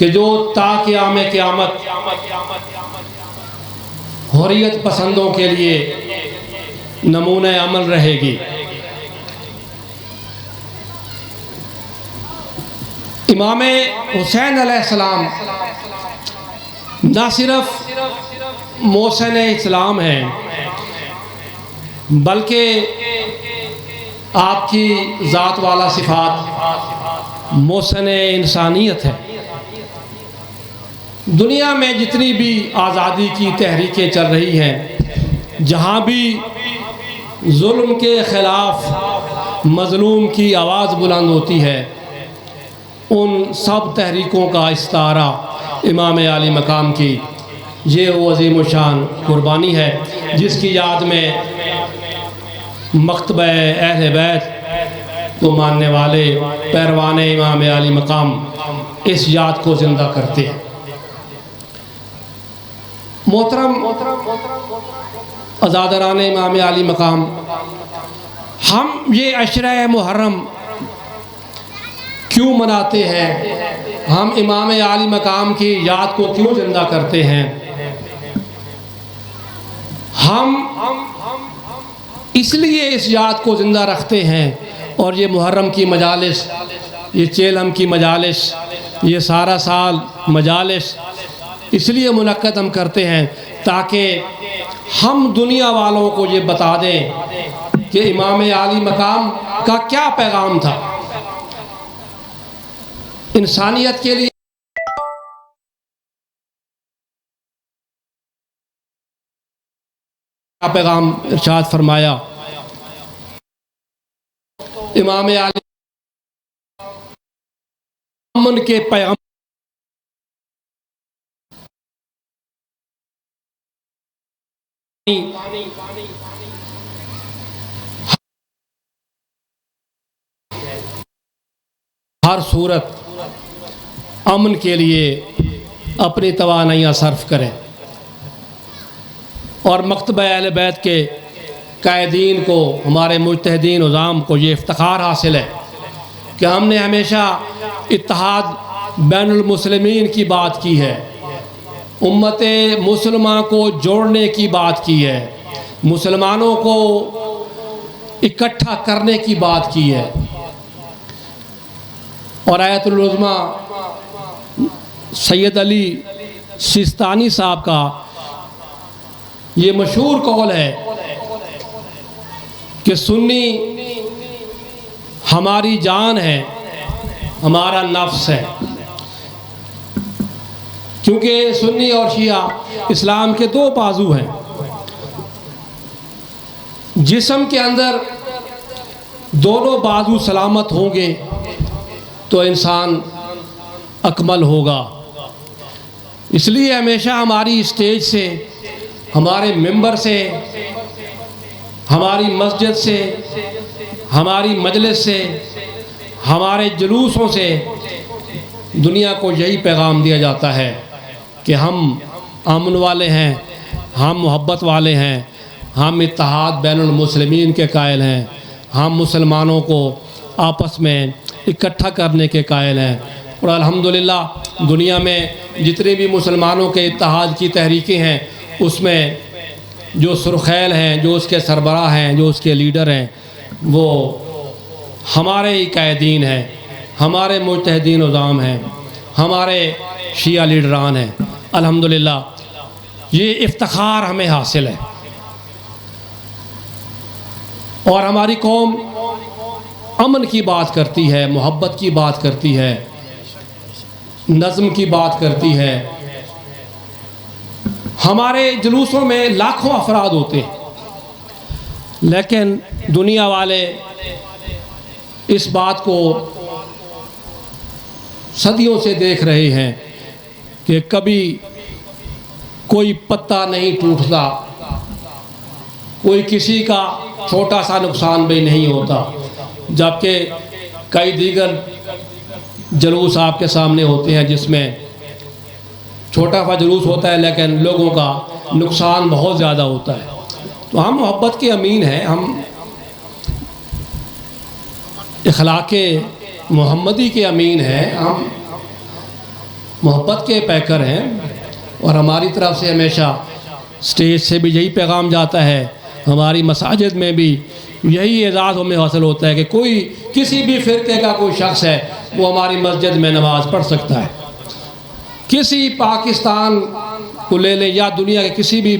کہ جو تا قیام قیامت حریت پسندوں کے لیے نمونہ عمل رہے گی۔ امام حسین علیہ السلام نہ صرف محسن اسلام ہیں بلکہ آپ کی ذات والا صفات محسن انسانیت ہے۔ دنیا میں جتنی بھی آزادی کی تحریکیں چل رہی ہیں، جہاں بھی ظلم کے خلاف مظلوم کی آواز بلند ہوتی ہے، ان سب تحریکوں کا استعارہ امام عالی مقام کی یہ وہ عظیم الشان قربانی ہے جس کی یاد میں مکتبہ اہل بیت کو ماننے والے پیروان امام عالی مقام اس یاد کو زندہ کرتے ہیں۔ محترم عزاداران امام عالی مقام، ہم یہ عشرہ محرم کیوں مناتے ہیں؟ ہم امام عالی مقام کی یاد کو کیوں زندہ کرتے ہیں؟ ہم اس لیے اس یاد کو زندہ رکھتے ہیں اور یہ محرم کی مجالس، یہ چیلم کی مجالس، یہ سارا سال مجالس اس لیے منعقد ہم کرتے ہیں تاکہ ہم دنیا والوں کو یہ بتا دیں کہ امام عالی مقام کا کیا پیغام تھا، انسانیت کے لیے کیا پیغام ارشاد فرمایا۔ امام عالی امن کے پیغام ہر صورت امن کے لیے اپنی توانائیاں صرف کریں، اور مکتبہ اہل بیت کے قائدین کو، ہمارے مجتہدین عظام کو یہ افتخار حاصل ہے کہ ہم نے ہمیشہ اتحاد بین المسلمین کی بات کی ہے، امت مسلمہ کو جوڑنے کی بات کی ہے، مسلمانوں کو اکٹھا کرنے کی بات کی ہے۔ اور آیت العظمیٰ سید علی سیستانی صاحب کا یہ مشہور قول ہے کہ سنی ہماری جان ہے، ہمارا نفس ہے، کیونکہ سنی اور شیعہ اسلام کے دو بازو ہیں۔ جسم کے اندر دونوں بازو سلامت ہوں گے تو انسان اکمل ہوگا۔ اس لیے ہمیشہ ہماری اسٹیج سے، ہمارے ممبر سے، ہماری مسجد سے، ہماری مجلس سے، ہمارے جلوسوں سے دنیا کو یہی پیغام دیا جاتا ہے کہ ہم امن والے ہیں، ہم محبت والے ہیں، ہم اتحاد بین المسلمین کے قائل ہیں، ہم مسلمانوں کو آپس میں اکٹھا کرنے کے قائل ہیں۔ اور الحمدللہ دنیا میں جتنے بھی مسلمانوں کے اتحاد کی تحریکیں ہیں اس میں جو سرخیل ہیں، جو اس کے سربراہ ہیں، جو اس کے لیڈر ہیں، وہ ہمارے ہی قائدین ہیں، ہمارے مجتہدین عظام ہیں، ہمارے شیعہ لیڈران ہیں۔ الحمدللہ یہ افتخار ہمیں حاصل ہے، اور ہماری قوم امن کی بات کرتی ہے، محبت کی بات کرتی ہے، نظم کی بات کرتی ہے۔ ہمارے جلوسوں میں لاکھوں افراد ہوتے ہیں، لیکن دنیا والے اس بات کو صدیوں سے دیکھ رہے ہیں کہ کبھی کوئی پتا نہیں ٹوٹتا، کوئی کسی کا چھوٹا سا نقصان بھی نہیں ہوتا، جبکہ کئی دیگر جلوس آپ کے سامنے ہوتے ہیں جس میں چھوٹا سا جلوس ہوتا ہے لیکن لوگوں کا نقصان بہت زیادہ ہوتا ہے۔ تو ہم محبت کے امین ہیں، ہم اخلاق محمدی کے امین ہیں، ہم محبت کے پیکر ہیں، اور ہماری طرف سے ہمیشہ اسٹیج سے بھی یہی پیغام جاتا ہے، ہماری مساجد میں بھی یہی اعزاز ہمیں حاصل ہوتا ہے کہ کوئی کسی بھی فرقے کا کوئی شخص ہے وہ ہماری مسجد میں نماز پڑھ سکتا ہے۔ کسی پاکستان کو لے لیں یا دنیا کے کسی بھی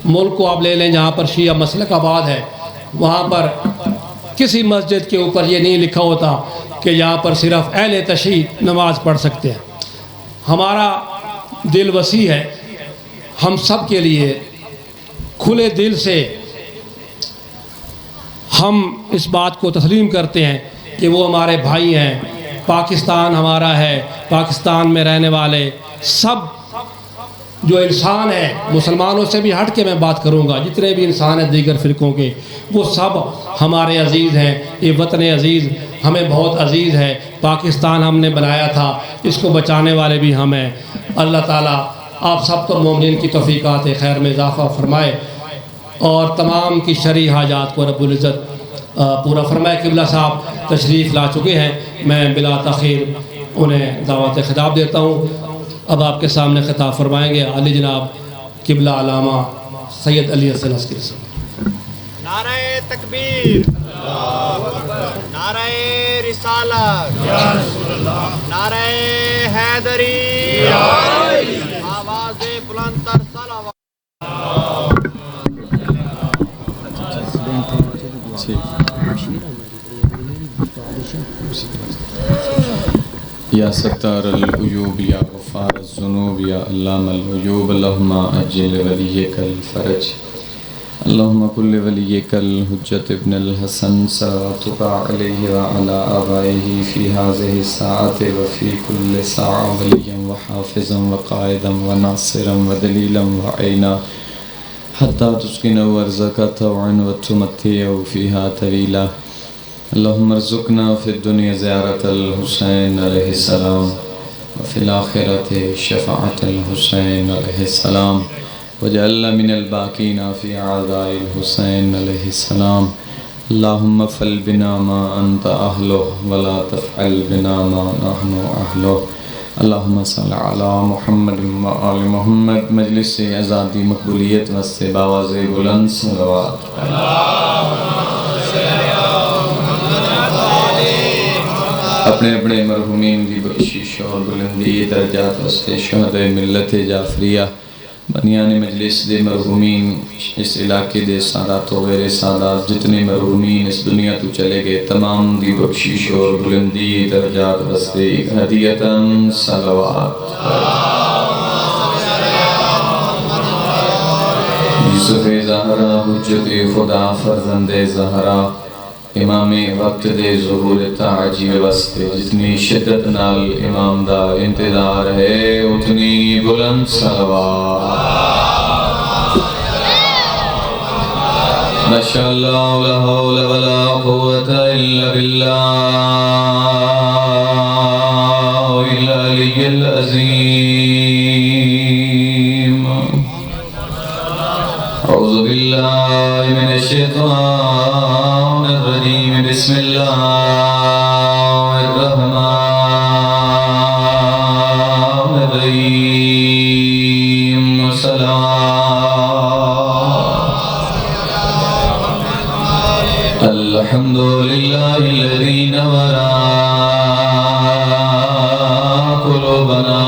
ملک کو آپ لے لیں جہاں پر شیعہ مسلک آباد ہے، وہاں پر کسی مسجد کے اوپر یہ نہیں لکھا ہوتا کہ یہاں پر صرف اہل تشیع نماز پڑھ سکتے ہیں۔ ہمارا دل وسیع ہے، ہم سب کے لیے کھلے دل سے ہم اس بات کو تسلیم کرتے ہیں کہ وہ ہمارے بھائی ہیں، پاکستان ہمارا ہے، پاکستان میں رہنے والے سب جو انسان ہیں، مسلمانوں سے بھی ہٹ کے میں بات کروں گا، جتنے بھی انسان ہیں دیگر فرقوں کے، وہ سب ہمارے عزیز ہیں۔ یہ وطن عزیز ہمیں بہت عزیز ہے، پاکستان ہم نے بنایا تھا، اس کو بچانے والے بھی ہم ہیں۔ اللہ تعالیٰ آپ سب کو مومنین کی توفیقات خیر میں اضافہ فرمائے اور تمام کی شرعی حاجات کو رب العزت پورا فرمائے۔ قبلہ صاحب تشریف لا چکے ہیں، میں بلا تاخیر انہیں دعوت خطاب دیتا ہوں۔ اب آپ کے سامنے خطاب فرمائیں گے علی جناب قبلہ علامہ سید علی حسن عسکری صاحب۔ نعرہ تکبیر، نعرہ رسالت، نعرہ حیدری، آواز بلند تر صلوات۔ یا ستار العیوب یا غفار الذنوب یا علام الغیوب، اللہم اجل ولیک الفرج، اللہم کل ولیک الحجت ابن الحسن صلواتک علیہ وعلی آبائہ فی هذه الساعة وفی کل ساعة ولیا وحافظا وقائدا وناصرا ودلیلا وعینا حتی تسکنہ ارزق طوعا وتمتع فیہا طویلا۔ اللہم ارزقنا فی الدنیا زیارت الحسین علیہ السلام وفی الآخرت شفاعت الحسین علیہ السلام وجعلنا من الباقین فی اعزاء الحسین علیہ السلام۔ اللہم افعل بنا ما انت اہلہ ولا تفعل بنا ما نحن اہلہ۔ اللہم صلی علی محمد و آل محمد۔ مجلس سے ازادی مقبولیت واسطے باواز بلند صلوات۔ اپنے اپنے مرحومین دی بخشش اور بلندی درجات واسطے شہدائے ملت جعفریہ بنیان مجلس دے مرحومین، اس علاقے دے سادات و غیر سادات جتنے مرحومین اس دنیا تو چلے گئے، تمام دی بخشش اور بلندی درجات واسطے ہدیتاً صلوات۔ یوسف زہرا حجت خدا فرزند زہرا امام وقت دے ظہور تعجیب واسطے جتنی شدت نال امام دا انتظار ہے اتنی بلند صلوات۔ ماشاءاللہ لا حول ولا قوة الا باللہ العلی العظیم۔ اعوذ باللہ من الشیطان الرجیم، بسم اللہ الرحمن الرحیم۔ الحمدللہ الذی نورا قلوبنا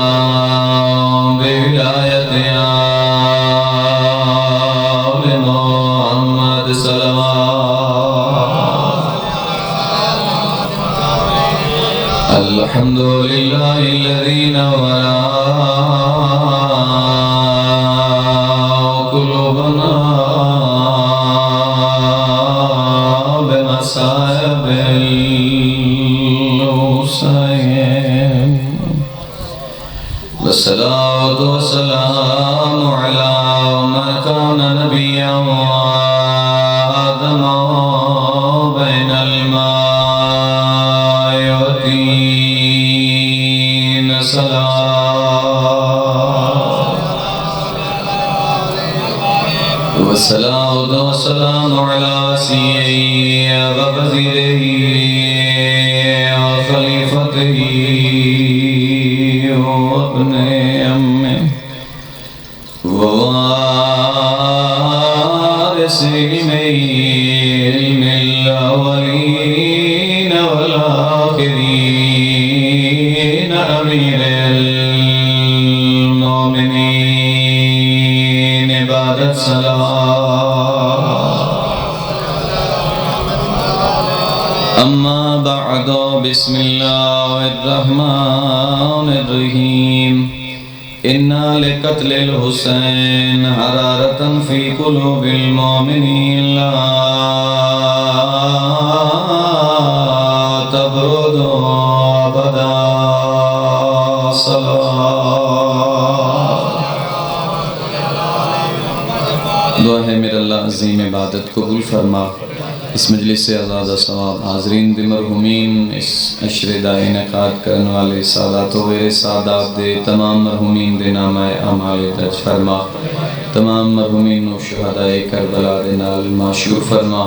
بولایت آل محمد صلوات۔ الحمدللہ الذی نورا قلوبنا بمصائب الحسین، والصلاة والسلام علی من کان نبیا وآدم بین الماء والطین، والصلاة والسلام على سيدنا ووزيره وخليفته ابن عمه ووارث علم الأولين والآخرين أمير المؤمنين بعد السلام أما بعد بسم الله الرحمن الرحيم إن لقتل الحسين حرارة في قلوب المؤمنين لا تبرد أبدا دعا ہے میرا اللہ عظیم عبادت قبول فرما اس مجلس سے آزاد ثواب حاضرین دے مرحومین اس عشرہ انعقاد کرنے والے سادات و غیر سادات دے تمام مرحومین دے نامہ اعمال درج فرما تمام مرحومین و شہداء کربلا دے نال معشور فرما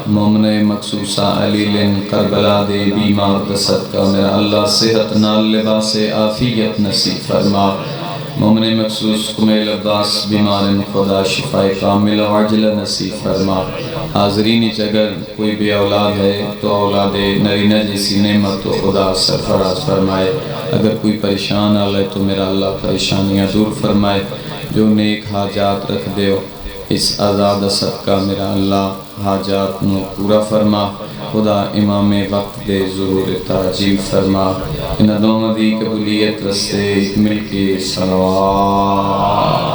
مومن مقصوصہ علیلن کربلا دے بیمار دا صدقہ میرا اللہ صحت نال لباس عافیت نصیب فرما مومن مخصوص کمیل عباس بیمارن خدا شفاء کامل و عجل نصیب فرما حاضرین اگر کوئی بے اولاد ہے تو اولاد نرینہ جیسی نعمت و خدا سرفراز فرمائے اگر کوئی پریشان آلے تو میرا اللہ پریشانیاں دور فرمائے جو نیک حاجات رکھ دے اس آزاد صدقہ میرا اللہ حاجات نو پورا فرما خدا امام وقت دے ضرور تعجیل فرما ان دونوں دی قبولیت رستے مل کے صلوات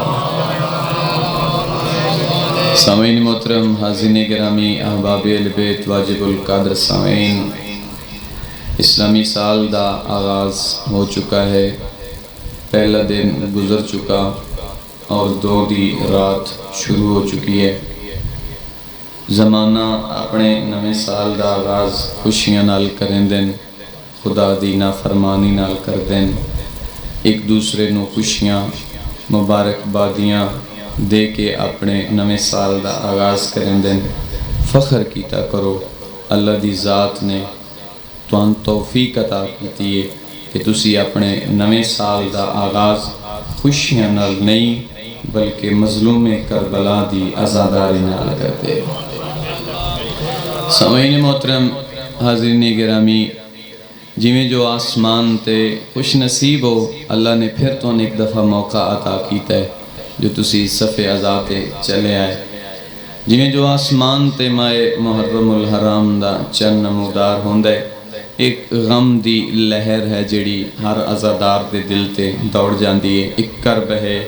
سامعین محترم حاضرین گرامی احباب اہل بیت واجب القدر سامعین اسلامی سال دا آغاز ہو چکا ہے پہلا دن گزر چکا اور 2 دی رات شروع ہو چکی ہے زمانہ اپنے نویں سال دا آغاز خوشیاں نال کریں دن خدا دی نافرمانی نال کر دن ایک دوسرے نو خوشیاں مبارک بادیاں دے کے اپنے نویں سال دا آغاز کریں دن فخر کیتا کرو اللہ دی ذات نے توان توفیق عطا کیتی ہے کہ تسی اپنے نویں سال دا آغاز خوشیاں نال نہیں بلکہ مظلوم کربلا دی عزاداری نال کرتے سامعین محترم حاضرین گرامی جویں جو آسمان تے خوش نصیب ہو اللہ نے پھر تو ایک دفعہ موقع عطا کیتا ہے جو تسی صفِ عزاتے چلے آئے جویں جو آسمان تے مائے محرم الحرام دا چن نمودار ہوندے ایک غم دی لہر ہے جڑی ہر عزادار دے دل تے دوڑ جاندی ہے ایک کرب ہے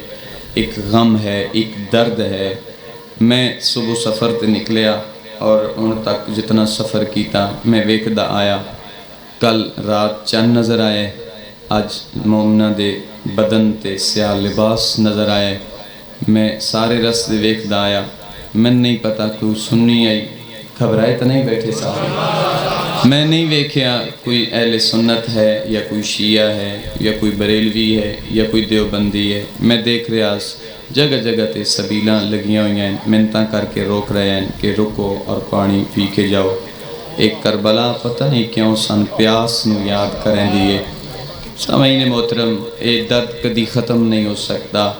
ایک غم ہے ایک درد ہے میں صبح سفر تے نکلیا اور ان تک جتنا سفر کیتا میں ویکھدا آیا کل رات چند نظر آئے آج مومنہ دے بدن تے سیاہ لباس نظر آئے میں سارے رستے ویکھدا آیا میں نہیں پتا کوئی سنی آئی گھبرائے تو نہیں بیٹھے صاحب میں نہیں ویکھیا کوئی اہل سنت ہے یا کوئی شیعہ ہے یا کوئی بریلوی ہے یا کوئی دیوبندی ہے میں دیکھ رہا جگہ جگہ تے سبیلاں لگیاں ہوئی ہیں منتاں کر کے روک رہے ہیں کہ رکو اور پانی پی کے جاؤ ایک کربلا پتہ نہیں کیوں سن پیاس نو یاد کریں دیئے سامعین محترم اے درد کدی ختم نہیں ہو سکتا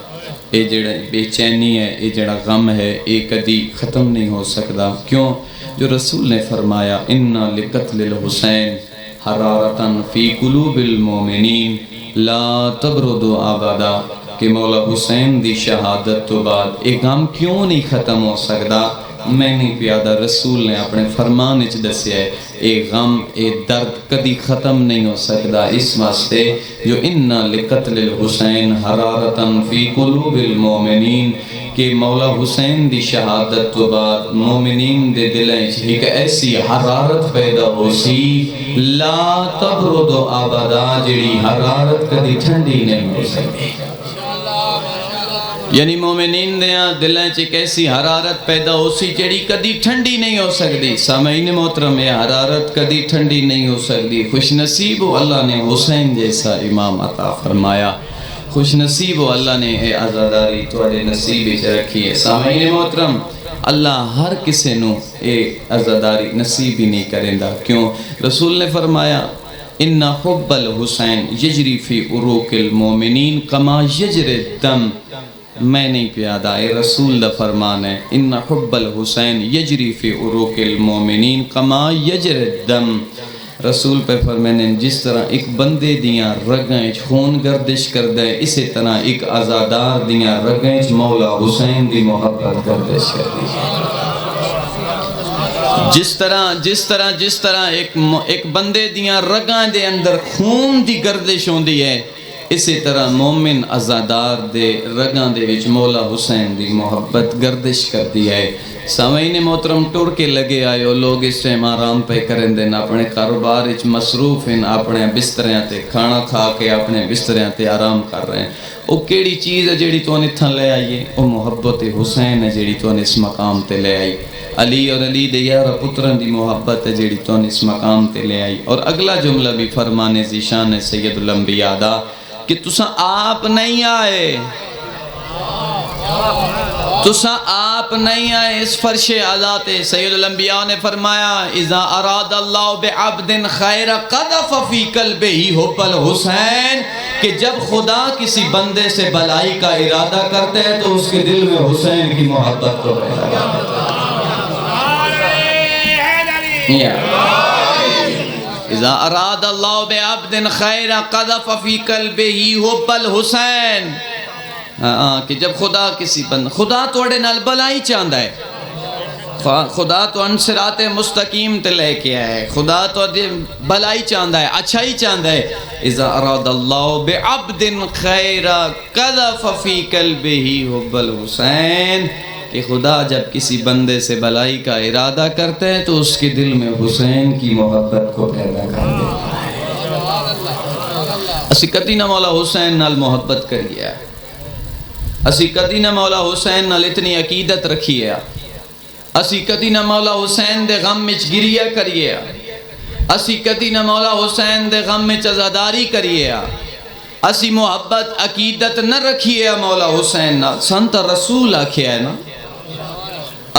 اے جڑا بے چینی ہے اے جڑا غم ہے اے کدی ختم نہیں ہو سکتا کیوں جو رسول نے فرمایا اِنَّا لِقَتْلِ الْحُسَيْنِ حَرَارَةً فِي قُلُوبِ الْمُؤْمِنِينَ لَا تَبْرُدُ آبَادًا کہ مولا حسین دی شہادت تو بعد ایک غم کیوں نہیں ختم ہو سکتا میں نہیں پیادہ رسول نے اپنے فرمان اچھ دسیا ہے اے غم اے درد کدی ختم نہیں ہو سکتا اس واسطے جو اِنَّا لِقَتْلِ الْحُسَيْنِ حَرَارَةً فِي قُلُوبِ الْمُؤْمِنِينَ کہ مولا حسین دی شہادت تو بعد مومنین دے دلیں ایک ایسی حرارت پیدا ہو سی لا تبرد آبادا جڑی حرارت کدی ٹھنڈی نہیں ہو سکتی یعنی مومنین دیاں دلیں ایک ایسی حرارت پیدا ہو سی جڑی کدی ٹھنڈی نہیں ہو سکتی سامعین محترم یہ حرارت کدی ٹھنڈی نہیں ہو سکتی خوش نصیب ہو اللہ نے حسین جیسا امام عطا فرمایا خوش نصیب ہو اللہ نے اے عزاداری توڑے نصیب اچھ رکھی ہے سامعین محترم اللہ ہر کسے نو اے عزاداری نصیب ہی نہیں کریں دا کیوں رسول نے فرمایا ان حب الحسین یجری فی عروق المومنین کما یجری الدم. میں نہیں پیادا، اے رسول دا فرمان ہے، ان حب الحسین یجری فی عروق المومنین کما یجری الدم. رسول پہ فرمانے جس طرح ایک بندے دیاں رگیں خون گردش کر دے، اسی طرح ایک آزادار دیاں رگیں مولا حسین دی محبت گردش کر دی. جس طرح ایک بندے دیاں رگاں دے اندر خون دی گردش ہوندی ہے، اسی طرح مومن آزادار دے رگاں دے وچ مولا حسین دی محبت گردش کر دی ہے. سامعین محترم، ٹر کے لگے آئے ہو لوگ اس ٹائم آرام پہ کریں دیں، اپنے کاروبار وچ مصروف ہیں، اپنے بستریاں تے کھانا کھا کے اپنے بستریاں تے آرام کر رہے ہیں. وہ کیڑی چیز ہے جیڑی تو انہیں تھا لے آئیے؟ وہ محبت حسین ہے جیڑی تو انہیں اس مقام تے لے آئی. علی اور علی دے یارہ پتران دی محبت ہے جیڑی تو انہیں اس مقام تے لے آئی. اور اگلا جملہ بھی فرمانے ذیشان سید الانبیاء دا کہ تساں آپ نہیں آئے، تساں آپ نہیں آئے اس فرش عزا تے. سید الانبیاء نے فرمایا اذا اراد اللہ بعبد خیر قذف فی قلبہ حب الحسین، کہ جب خدا کسی بندے سے بلائی کا ارادہ کرتے ہیں تو اس کے دل میں حسین کی محبت کو پیدا کرتا ہے. اذا اراد اللہ بعبد خیر قذف فی قلبہ حب الحسین، کہ جب خدا کسی بند، خدا توڑے نال بلائی چاہتا ہے، خدا تو انصراط مستقیم تے لے کے آئے، خدا تو بلائی چاہتا ہے، اچھائی چاہتا ہے. اذا اراد اللہ بعبد خیر قذف فی قلبہ حب الحسین، کہ خدا جب کسی بندے سے بلائی کا ارادہ کرتے ہیں تو اس کے دل میں حسین کی محبت کو پیدا کر دیتا ہے. اسی کدی نہ مولا حسین نال محبت کریے، اسی کدی نہ مولا حسین نال اتنی عقیدت رکھیے، اسی کدی نہ مولا حسین دے غم وچ گریہ کریے، اسی کدی نہ مولا حسین دے غم وچ عزاداری کریے، اسی محبت عقیدت نہ رکھیے مولا حسین نال. سنت رسول آکھیا ہے نا،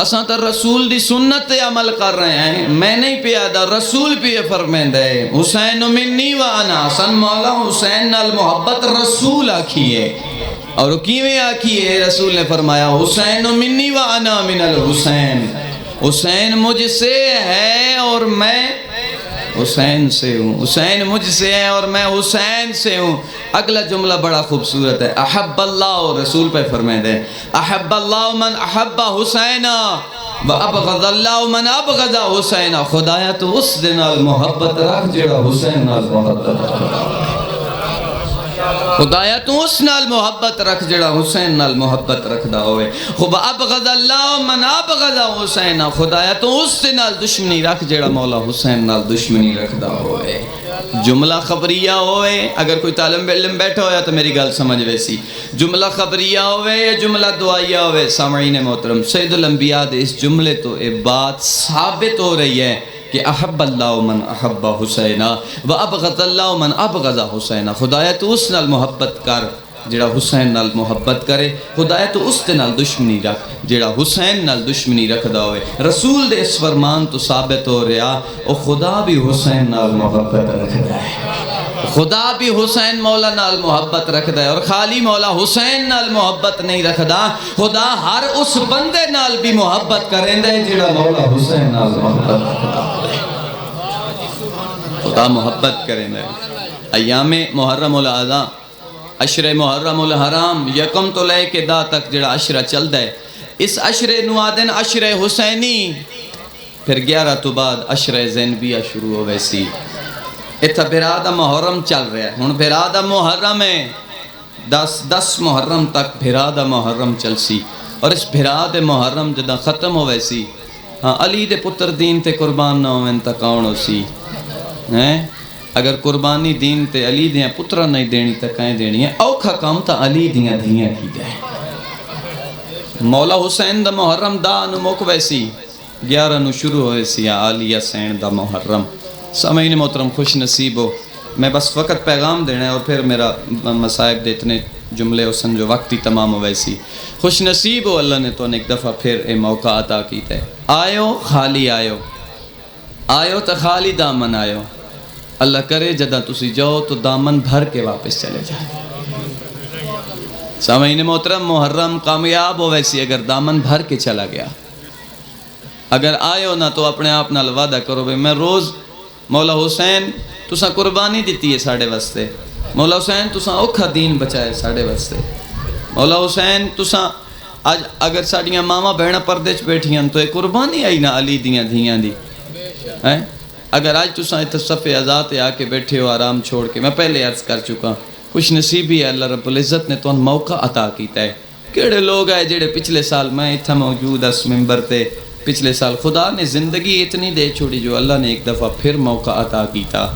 اساں تا رسول دی سنت تے عمل کر رہے ہیں. میں نہیں پیادا، رسول پہ فرمائندا ہے حسین منی و انا. سن مولا حسین نال محبت رسول آکھیے، اور کیویں آکھیے؟ رسول نے فرمایا حسین منی و انا من الحسین، حسین مجھ سے ہے اور میں حسین سے ہوں، حسین مجھ سے ہے اور میں حسین سے ہوں. اگلا جملہ بڑا خوبصورت ہے، احب اللہ، رسول پہ فرمائے ہیں احب اللہ من احب حسین و ابغض اللہ من ابغض حسین. خدایا تو اس دن نال محبت رکھ جڑا حسین نال محبت رکھ، خدایا تو اس نال محبت رکھ جڑا حسین نال محبت رکھدا ہوئے. خب ابغض اللہ من ابغض حسین، خدایا تو اس نال دشمنی رکھ جڑا مولا حسین نال دشمنی رکھدا ہوئے. جملہ خبریہ ہوئے، اگر کوئی طالب علم بیٹھا ہویا تو میری گل سمجھ ویسی، جملہ خبریہ ہوئے یا جملہ دعائیہ ہوئے. سامعین محترم، سید الانبیاء دے اس جملے تو یہ بات ثابت ہو رہی ہے کہ احب اللہ من احب حسین و ابغض اللہ من ابغض حسین. خدایا تو اس نال محبت کر جڑا حسین نال محبت کرے، خدایا تو اس نال دشمنی رکھ جڑا حسین نال دشمنی رکھدا ہوئے. رسول دے اس فرمان تو ثابت ہو رہا او خدا بھی حسین نال محبت رکھدا ہے، خدا بھی حسین مولا نال محبت رکھدا ہے. اور خالی مولا حسین نال محبت نہیں رکھدا، خدا ہر اس بندے نال بھی محبت کریندا ہے جڑا مولا حسین نال محبت رکھدا ہے. خدا محبت کریندا ہے. ایام محرم الاعظم، عشر محرم الحرام، یکم تو لے کے دا تک جڑا عشرہ چلدا ہے، اس عشرے نو آدن عشر حسینی. پھر 11 تو بعد عشر زینبیہ شروع ہو ویسی. اتھا بھرادہ محرم چل رہا ہے، ہن بھرادہ محرم ہے، 10 محرم تک بھرادہ محرم چل سی. اور اس بھرادہ محرم جدہ ختم ہو ویسی، ہاں علی دے پتر دین تے قربان نہ ہوئن تا کون ہو سی؟ اگر قربانی دین تے علی دیاں پترہ نہیں دینی تا کہیں دینی ہے، اوکھا کام تا علی دیاں دھیاں کی جائے. مولا حسین دا محرم دا نو موک ویسی 11 نو شروع ہوئے سی عالیہ سین دا محرم. سامعین محترم، خوش نصیب ہو. میں بس وقت پیغام دینا ہے اور پھر میرا مصائب دے اتنے جملے حسن جو وقتی تمام ہو ویسی. خوش نصیب ہو، اللہ نے تو ایک دفعہ پھر اے موقع عطا کیتا ہے. آئیو خالی آئیو، آئیو تا خالی دامن آئیو. اللہ کرے جدہ تسی جاؤ تو دامن بھر کے واپس چلے جائیں. سامعین محترم محرم کامیاب ہو ویسی اگر دامن بھر کے چلا گیا. اگر آئے ہو نہ تو اپنے آپ نال وعدہ کرو بھئی میں روز مولا حسین تساں قربانی دیتی ہے ساڑھے واسطے. مولا حسین تساں اوکھا دین بچائے ساڑھے واسطے. مولا حسین تساں آج اگر ساڑیاں ماما بہنہ پردے چ بیٹھیاں تو ایک قربانی آئی نہ علی دیاں دھیاں دی. اگر آج تساں اتنے صفِ آزاد آ کے بیٹھے ہو آرام چھوڑ کے, میں پہلے عرض کر چکا خوش نصیبی ہے اللہ رب العزت نے تو موقع عطا کیتا ہے. کیڑے لوگ آئے جڑے پچھلے سال میں اتھا موجود اس ممبر تے پچھلے سال خدا نے زندگی اتنی دے چھوڑی جو اللہ نے ایک دفعہ پھر موقع عطا کیتا.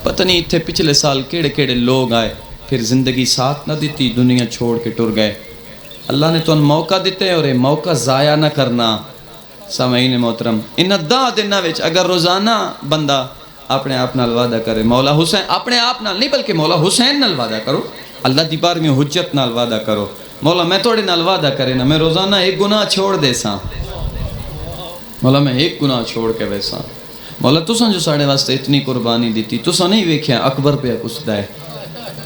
پتہ نہیں اتھے پچھلے سال کیڑے لوگ آئے پھر زندگی ساتھ نہ دیتی دنیا چھوڑ کے ٹر گئے. اللہ نے تو موقع دیتے اور یہ موقع ضائع نہ کرنا. سامعین محترم ان 10 دنوں وچ اگر روزانہ بندہ اپنے آپ نال وعدہ کرے مولا حسین اپنے آپ نال نہیں بلکہ مولا حسین نال وعدہ کرو, اللہ دی بارگاہ میں حجت نال وعدہ کرو مولا میں توڑے نال وعدہ کرے نا میں روزانہ ایک گناہ چھوڑ دے ساں. مولا میں ایک گناہ چھوڑ کے ویسا. مولا تساں جو ساڑھے واسطے اتنی قربانی دیتی تساں نہیں ویکھیا اکبر پہ کچھ ہے.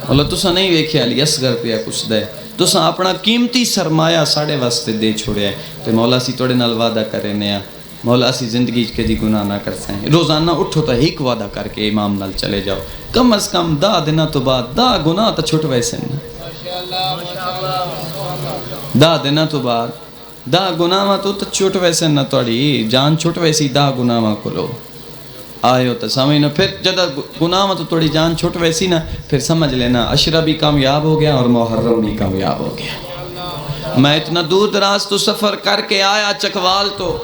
مولا تساں نہیں ویکھیا علی اصغر پہ کچھ ہے. تساں اپنا قیمتی سرمایہ ساڑھے واسطے دے چھوڑیا ہے. تو مولا سی توڑے نال وعدہ کرے نیا مولا سی زندگی کدی گناہ نہ کر سائیں. روزانہ اٹھو تو ایک وعدہ کر کے امام نال چلے جاؤ. کم از کم 10 دنوں تو بعد 10 گناہ تو چھٹ ویسے نا. 10 دنوں تو بعد 10 گناہ تو چھٹ ویسے نہ توڑی جان چھٹ ویسی 10 گناہ کو لو آئے ہو تو سامعین. پھر جدہ گناہ تو توڑی جان چھٹ ویسی نا پھر سمجھ لینا عشرہ بھی کامیاب ہو گیا اور محرم بھی کامیاب ہو گیا. میں اتنا دور دراز تو سفر کر کے آیا چکوال تو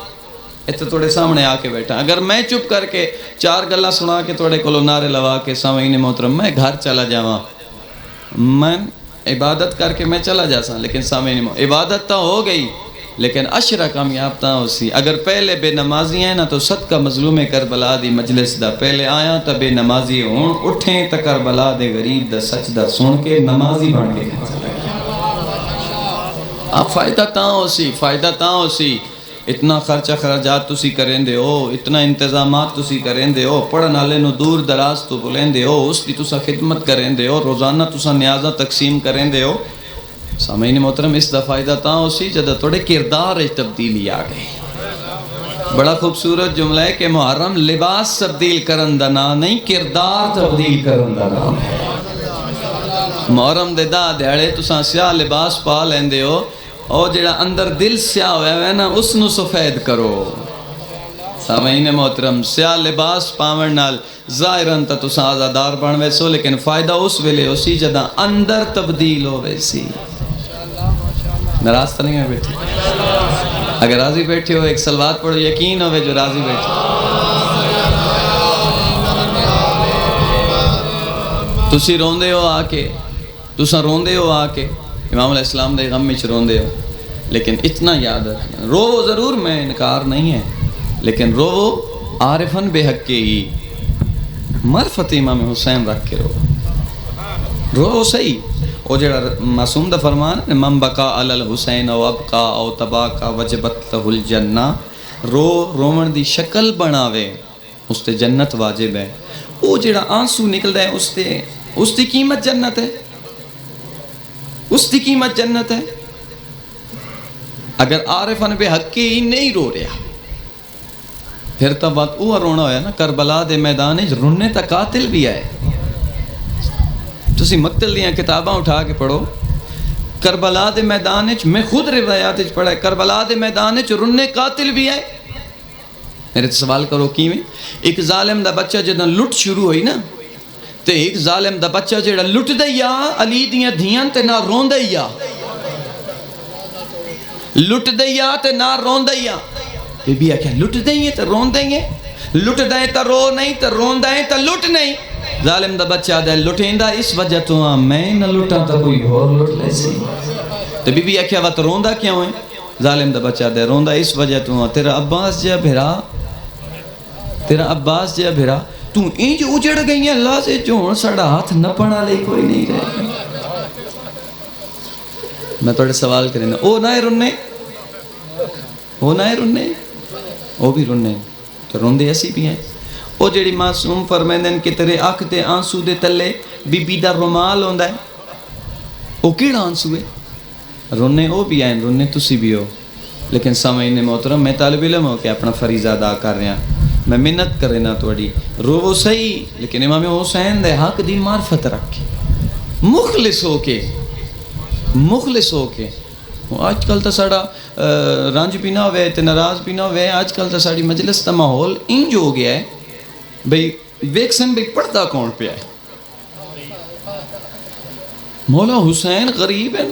اتنے توڑے سامنے آ کے بیٹھا. اگر میں چپ کر کے 4 گلاں سنا کے توڑے کولو نعرے لوا کے سامعین محترم میں گھر چلا جاواں میں عبادت کر کے میں چلا جا سا لیکن سامعین عبادت تو ہو گئی لیکن عشرہ کامیاب تا ہو سی. اگر پہلے بے نمازی ہیں نا تو صدقہ مظلوم کربلا دی مجلس دا پہلے آیا تو بے نمازی ہون اٹھیں تا کربلا دے غریب دا سجدہ سن کے نمازی بن کے آپ فائدہ تا ہو سی. اتنا خرچہ خراجات تسی کریں دے ہو اتنا انتظامات تسی کریں دے ہو پڑھن والے نو دور دراز تو بلیں دے ہو اس کی تسا خدمت کریں دے ہو روزانہ تسا نیازہ تقسیم کریں دے ہو. سامعین محترم اس دا فائدہ تا ہو سی جدہ توڑے کردار تبدیلی آ گئی. بڑا خوبصورت جملہ ہے کہ محرم لباس تبدیل کرن دا نام نہیں کردار تبدیل کرن دا نام ہے. محرم دے دا دیڑے تسا سیاہ لباس پا لیندے ہو اور جڑا اندر دل سیاہ ہویا ہے نا اس نو سفید کرو. سامعین محترم سیاہ لباس پاون نال ظاہراً تا تسا آزادار بن ویسو لیکن فائدہ اس ویلے اسی جدہ اندر تبدیل ہو ویسی. ناراض تو نہیں ہے بیٹھے؟ اگر راضی بیٹھے ہو ایک صلوات پڑھو یقین ہوئے جو راضی بیٹھے. تسی روندے ہو آ کے تسا روندے ہو آ کے امام علیہ السلام دے غم میں روندے ہو لیکن اتنا یاد رکھنا رو ضرور میں انکار نہیں ہے لیکن رو عارفاً بے حق کے ہی معرفت امام حسین رکھ کے رو صحیح. او جڑا معصوم دا فرمان ہے من بقا علی الحسین او ابقا او تباکا وجبت لہ الجنہ رومن دی شکل بناوے اس تے جنت واجب ہے. او جڑا آنسو نکلدا ہے اس دی قیمت جنت ہے. اس کی قیمت جنت ہے. اگر عارفاً بے حق ہی نہیں رو رہا پھر تو بات وہ رونا ہویا نا کربلا دے میدان رونے تا قاتل بھی آئے. تسی مقتل دیاں کتاباں اٹھا کے پڑھو کربلا دے میدان میں خود روایات پڑھا ہے کربلا دے میدان رونے قاتل بھی آئے. میرے سوال کرو کیویں ایک ظالم دا بچہ جداں لٹ شروع ہوئی نا تے ایک ظالم دا بچہ جڑا لٹ دیا علی دیاں دھیاں تے نہ رون دیا لٹ دیا تے نہ رون دیا. بی بی آکھیا لٹ دئیے تے رون دئیے لٹ دائیں تے رو نہیں تے رون دائیں تے لٹ نہیں. ظالم دا بچہ دے لٹیں دا اس وجہ تو میں نہ لٹا تا کوئی اور لٹ لے سی. تے بی بی آکھیا وات رون دا کیوں ہے؟ ظالم دا بچہ دے رون دا اس وجہ تو تیرا عباس جا بھرا تو انج اجڑ گئی ہیں اللہ سے جو ہون ساڑا ہاتھ نہ پڑھا لے کوئی نہیں رہے. میں توڑے سوال کریں نا او نہ رننے وہ بھی رننے تو روندے ایسی بھی ہیں. وہ جڑی معصوم فرمیندن کہ تیرے اکھ تے آنسو دے تلے بی بی دا رومال ہوندا ہے، وہ کیڑا آنسو ہے؟ رونے وہ بھی آئیں، رونے تسی بھی ہو، لیکن سامعین محترم میں طالب علم ہو کہ اپنا فریضہ ادا کر رہا، میں منت کر رہا تھوڑی، روو صحیح لیکن امام حسین دے حق دی معرفت رکھ کے مخلص ہو کے آج کل تو ساڑا رنج بھی نہ ہوئے تے ناراض بھی نہ ہوئے، آج کل تو ساڑی مجلس کا ماحول انج ہو گیا ہے بھئی ویکسن بھی پڑھتا کون پہ ہے؟ مولا حسین غریب ہے،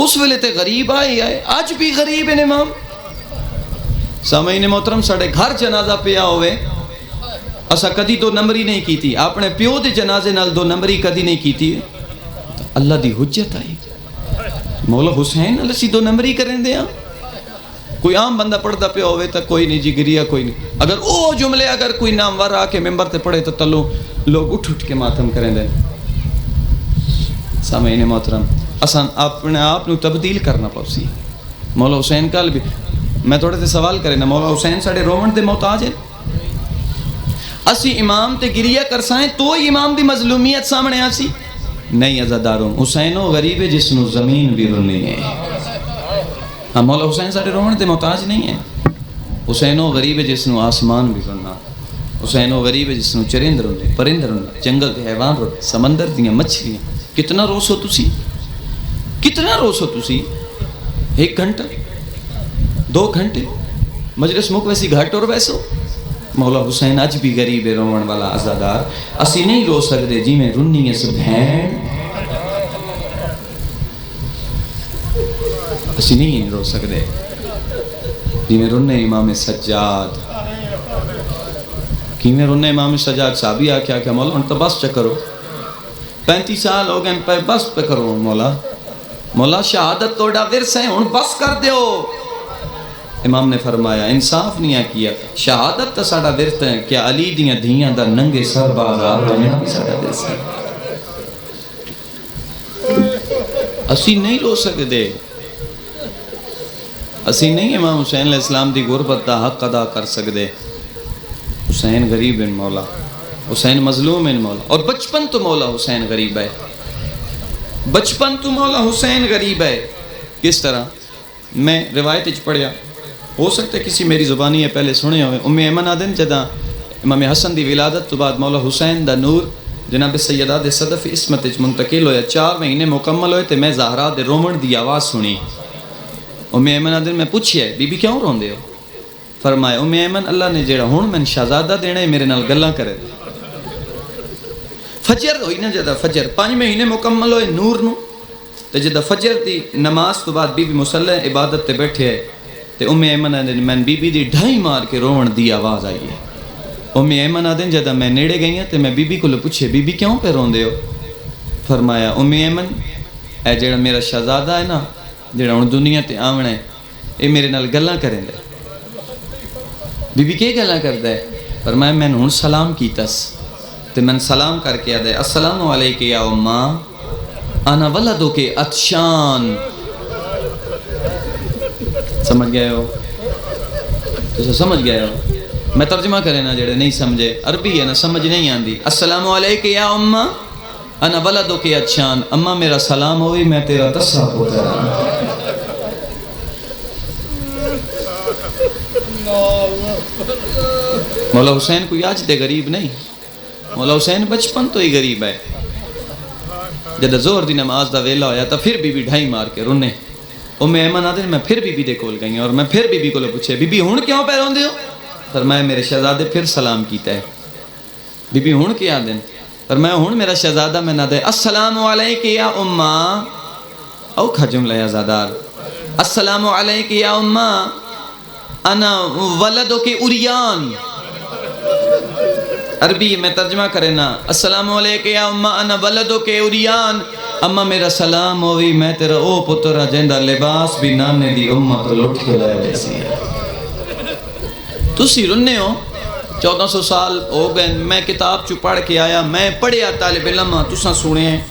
اس ویلے تے غریب آئے آج بھی غریب ہیں امام۔ سامعین محترم ساڑے گھر جنازہ پیا ہوئے، اسا کدی 2 نمبری نہیں کی تھی، اپنے پیو دے جنازے نال 2 نمبری کدی نہیں کی تھی، اللہ دی حجت آئی مولا حسین اللہ سی 2 نمبری کریں دے ہاں۔ کوئی عام بندہ پڑھتا پیا ہوئے تو کوئی نہیں جی گریا کوئی نہیں، اگر او جملے اگر کوئی نامور آ کے ممبر تے پڑھے تو تلو لوگ اٹھ کے ماتم کریں دیں۔ سامعین محترم اساں اپنے آپ نو تبدیل کرنا پوسی۔ مولا حسین کل بھی میں تھوڑے تے سوال کرے نا، مولا حسین ساڑے رومن دے محتاج ہے؟ اسی امام تے گریہ کرسائیں تو ہی امام دی مظلومیت سامنے آسی؟ نہیں عزاداروں، حسینو غریب ہے جس نو زمین بھی رونی ہے۔ ہاں مولا حسین ساڑے رومن دے محتاج نہیں ہے، حسینو غریب ہے جس نو آسمان بھی روننا، حسینو غریب ہے جس نو چرند رونے، پرند رونے، جنگل دے حیوان رونے، سمندر دیاں مچھلیاں۔ کتنا روسو تسی؟ کتنا روسو تسی؟ 1 گھنٹہ 2 گھنٹے مجلس مک ویسی گھٹ اور ویسو۔ مولا حسین اج بھی غریب رومن والا عزادار، اسی نہیں رو سکتے جی میں رنی ہے سبحان، اسی نہیں رو سکتے جی میں رنے امام سجاد، کی میں رنے امام سجاد صحابی آکھیا کہ مولا ان تو بس چکرو 35 سال ہو گئے پہ بس پہ کرو مولا شہادت توڑا ورث ہے ہن بس کر دیو۔ امام نے فرمایا انصاف نہیں کیا، شہادت تا ساڑا ورث ہے، کیا علی دیاں دھیاں دا ننگے سر بازار ہونا بھی ساڑا ورث ہے؟ اسی نہیں رو سکتے، اسی نہیں امام حسین علیہ السلام دی غربت دا حق ادا کر سکتے۔ حسین غریب ہیں مولا، حسین مظلوم ہیں مولا، اور بچپن تو مولا حسین غریب ہے، بچپن تو مولا حسین غریب ہے۔ کس طرح؟ میں روایت اچ پڑھیا، ہو سکتا ہے کسی میری زبانی ہے پہلے سنے ہوئے، ام ایمن آدن جدہ امام حسن دی ولادت تو بعد مولا حسین دا نور جناب سیدہ دے صدف عصمت اچ منتقل ہویا، 4 مہینے مکمل ہوئے تے میں زہرا دے رومن دی آواز سنی۔ ام ایمن آدن میں پوچھیا بی بی کیوں روندے ہو؟ فرمایا ام ایمن اللہ نے جیڑا ہون میں شہزادہ دینا ہے میرے نال گلاں کرے۔ فجر ہوئی نا جدہ فجر 5 مہینے مکمل ہوئے نور نو تے جدہ فجر دی نماز تو بعد بی بی مصلی عبادت تے بیٹھے ہے تے ام ایمن آدن میں بی بی دی ڈھائی مار کے روون دی آواز آئی ہے۔ ام ایمن آدن جدہ میں نیڑے گئی ہیں تے میں بی بی کو پوچھے بی بی کیوں پہ روندے ہو؟ فرمایا ام ایمن اے جیڑا میرا شہزادہ ہے نا جیڑا ہن دنیا تے آونا ہے اے میرے نال گلاں کریں دے۔ بی بی کے گلاں کردا ہے؟ فرمایا میں ہن سلام کیتس تے میں سلام کر کے آدھے السلام علیکم یا اماں انا ولدو کے اتشان۔ سمجھ گئے ہو؟ تو سمجھ گئے ہو؟ میں ترجمہ کرے نا جڑے نہیں سمجھے، عربی ہے نا سمجھ نہیں آندی۔ السلام علیکم یا اماں انا ولدو کے اتشان، اماں میرا سلام ہوئی میں تیرا تسا پوتر ہوں۔ مولا حسین کوئی آج دے غریب نہیں، مولا حسین بچپن تو ہی غریب ہے۔ جب زور دی نماز دا ویلا ہویا تا پھر بی بی ڈھائی مار کے رونے۔ ام ایمن آدھے میں پھر بی بی دے کول گئی اور میں پھر بی بی کو پوچھے بی بی ہون کیوں پہ روندے ہو؟ فرمایا میرے شہزادے پھر سلام کیتا ہے۔ بی بی ہون کیا دیں؟ فرمایا ہون میرا شہزادہ میں نہ دے السلام علیکم یا اماں، اوکھا جملہ یا زادار، السلام علیکم یا اماں انا ولدو کے اریان۔ عربی میں ترجمہ کرے نا السلام علیکم یا اماں انا ولدو کے اریان، اماں میرا سلام ہوئی میں تیرا او پترہ جندہ لباس بھی نانے دی امت لٹ کے لائے ویسی ہے۔ تسی رنے ہو 1400 سال ہو گئے، میں کتاب چو پڑھ کے آیا، میں پڑھیا طالب علم تساں سنے ہیں،